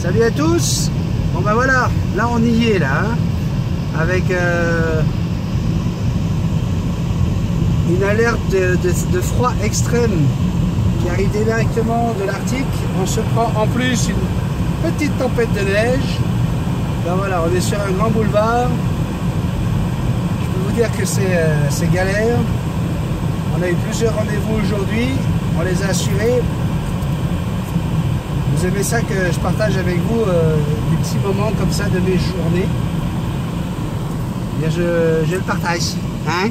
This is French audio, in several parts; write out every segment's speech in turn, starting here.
Salut à tous. Bon ben voilà, là on y est là, hein, avec une alerte de froid extrême qui arrive directement de l'Arctique. On se prend en plus une petite tempête de neige. Ben voilà, on est sur un grand boulevard. Je peux vous dire que c'est galère. On a eu plusieurs rendez-vous aujourd'hui, on les a assurés. Vous aimez ça que je partage avec vous des petits moments comme ça de mes journées? Bien, je le partage. Hein?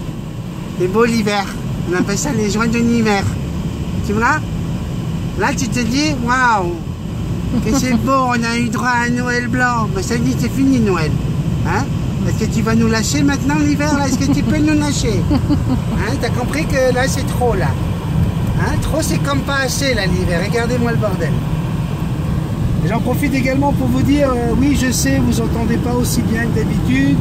C'est beau l'hiver. On appelle ça les joies de l'hiver. Tu vois? Là, tu te dis, waouh, que c'est beau, on a eu droit à un Noël blanc. Mais ça dit, c'est fini Noël. Hein? Est-ce que tu vas nous lâcher maintenant l'hiver? Est-ce que tu peux nous lâcher? Hein? T'as compris que là, c'est trop là. Hein? Trop, c'est comme pas assez là l'hiver. Regardez-moi le bordel. J'en profite également pour vous dire, oui je sais, vous entendez pas aussi bien que d'habitude,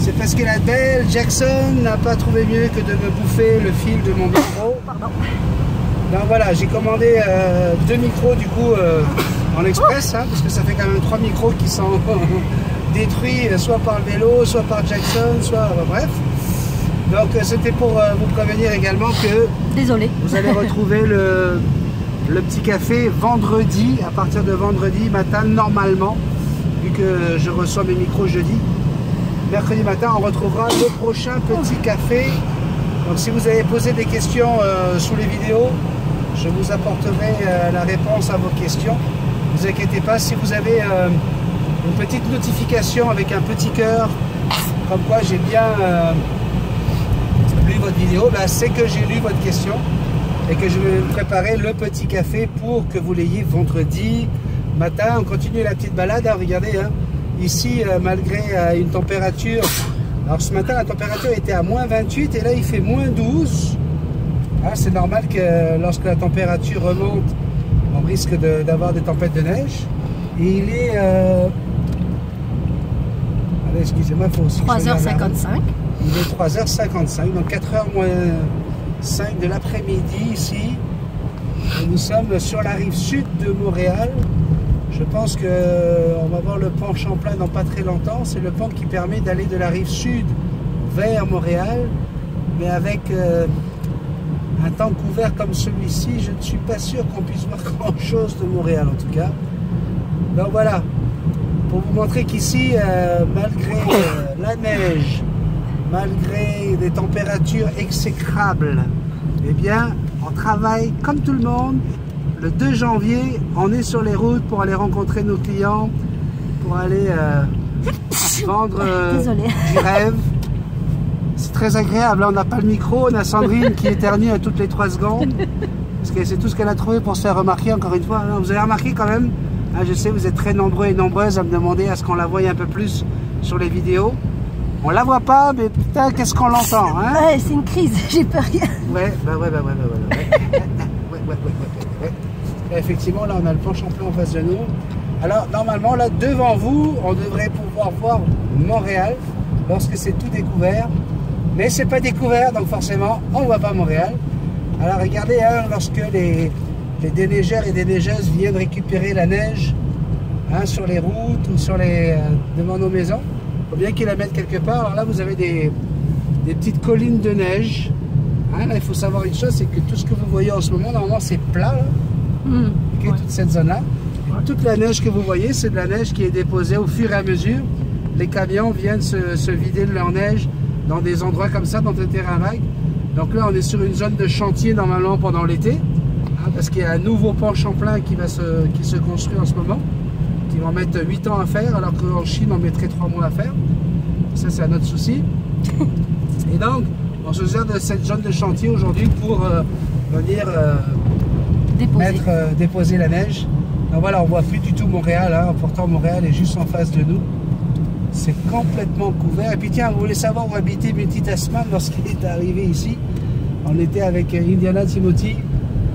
c'est parce que la belle Jackson n'a pas trouvé mieux que de me bouffer le fil de mon micro. Pardon. Donc voilà, j'ai commandé 2 micros du coup en express, hein, parce que ça fait quand même 3 micros qui sont détruits soit par le vélo, soit par Jackson, soit bref. Donc c'était pour vous prévenir également que désolé, vous allez retrouver le petit café vendredi, à partir de vendredi matin normalement, vu que je reçois mes micros jeudi. Mercredi matin, on retrouvera le prochain petit café. Donc si vous avez posé des questions sous les vidéos, je vous apporterai la réponse à vos questions. Ne vous inquiétez pas, si vous avez une petite notification avec un petit cœur, comme quoi j'ai bien lu votre vidéo, ben, c'est que j'ai lu votre question. Et que je vais préparer le petit café pour que vous l'ayez vendredi matin. On continue la petite balade, hein, regardez, hein. Ici, malgré une température, alors ce matin la température était à moins 28 et là il fait moins 12. Hein, c'est normal que lorsque la température remonte, on risque d'avoir des tempêtes de neige. Et il est, allez, excusez-moi, il faut 3h55. Il est 3h55, donc 4h moins 5 de l'après-midi ici. Et nous sommes sur la rive sud de Montréal. Je pense qu'on va voir le pont Champlain dans pas très longtemps. C'est le pont qui permet d'aller de la rive sud vers Montréal. Mais avec un temps couvert comme celui-ci, je ne suis pas sûr qu'on puisse voir grand-chose de Montréal en tout cas. Donc voilà, pour vous montrer qu'ici, malgré la neige, malgré des températures exécrables, eh bien, on travaille comme tout le monde. Le 2 janvier, on est sur les routes pour aller rencontrer nos clients, pour aller vendre du rêve. C'est très agréable, on n'a pas le micro, on a Sandrine qui éternue à toutes les 3 secondes, parce que c'est tout ce qu'elle a trouvé pour se faire remarquer, encore une fois. Vous avez remarqué quand même, hein, je sais, vous êtes très nombreux et nombreuses à me demander à ce qu'on la voie un peu plus sur les vidéos. On la voit pas, mais putain, qu'est-ce qu'on l'entend, hein? Ouais, c'est une crise, j'ai peur rien. Ouais. Effectivement, là, on a le pont Champlain en face de nous. Alors, normalement, là, devant vous, on devrait pouvoir voir Montréal lorsque c'est tout découvert. Mais c'est pas découvert, donc forcément, on ne voit pas Montréal. Alors, regardez, hein, lorsque les déneigeurs et déneigeuses viennent récupérer la neige, hein, sur les routes ou sur devant nos maisons, il faut bien qu'ils la mettent quelque part. Alors là, vous avez des petites collines de neige. Hein, là, il faut savoir une chose, c'est que tout ce que vous voyez en ce moment, normalement, c'est plat. Là. Okay, ouais. Toute cette zone-là. Toute la neige que vous voyez, c'est de la neige qui est déposée au fur et à mesure. Les camions viennent se vider de leur neige dans des endroits comme ça, dans des terrains vagues. Donc là, on est sur une zone de chantier, normalement, pendant l'été. Hein, parce qu'il y a un nouveau pont Champlain qui se construit en ce moment. Qui vont mettre 8 ans à faire, alors qu'en Chine, on mettrait 3 mois à faire. Ça, c'est un autre souci. Et donc, on se sert de cette zone de chantier aujourd'hui pour venir déposer la neige. Donc voilà, on ne voit plus du tout Montréal. Hein. Pourtant, Montréal est juste en face de nous. C'est complètement couvert. Et puis tiens, vous voulez savoir où habitait Betty Tasman lorsqu'il est arrivé ici? On était avec Indiana Timothy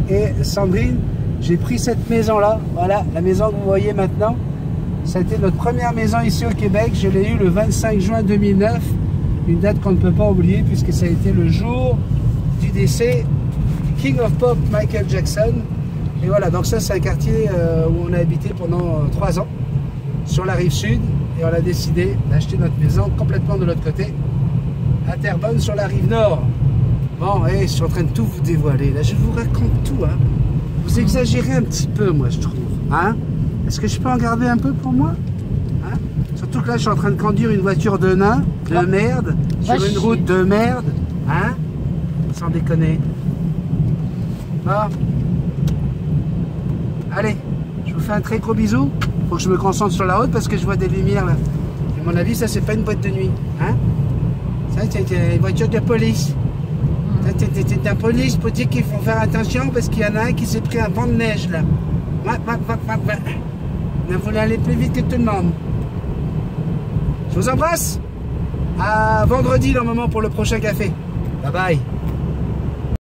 et Sandrine. J'ai pris cette maison-là. Voilà, la maison que vous voyez maintenant. C'était notre première maison ici au Québec. Je l'ai eue le 25 juin 2009. Une date qu'on ne peut pas oublier puisque ça a été le jour du décès du King of Pop Michael Jackson. Et voilà, donc ça c'est un quartier où on a habité pendant 3 ans. sur la rive sud et on a décidé d'acheter notre maison complètement de l'autre côté, à Terrebonne sur la rive nord. Bon, je suis en train de tout vous dévoiler. Là, je vous raconte tout. Hein. Vous exagérez un petit peu, moi, je trouve. Hein. Est-ce que je peux en garder un peu pour moi? Hein. Surtout que là, je suis en train de conduire une voiture de nain, de merde, sur une route de merde. Hein. Sans déconner. Bon. Allez, je vous fais un très gros bisou. Faut que je me concentre sur la route parce que je vois des lumières là. À mon avis, ça, c'est pas une boîte de nuit. Hein. Ça, c'est une voiture de police. C'est la police pour dire qu'il faut faire attention parce qu'il y en a un qui s'est pris un vent de neige là. On voulait aller plus vite que tout le monde. Je vous embrasse. À vendredi normalement pour le prochain café. Bye bye.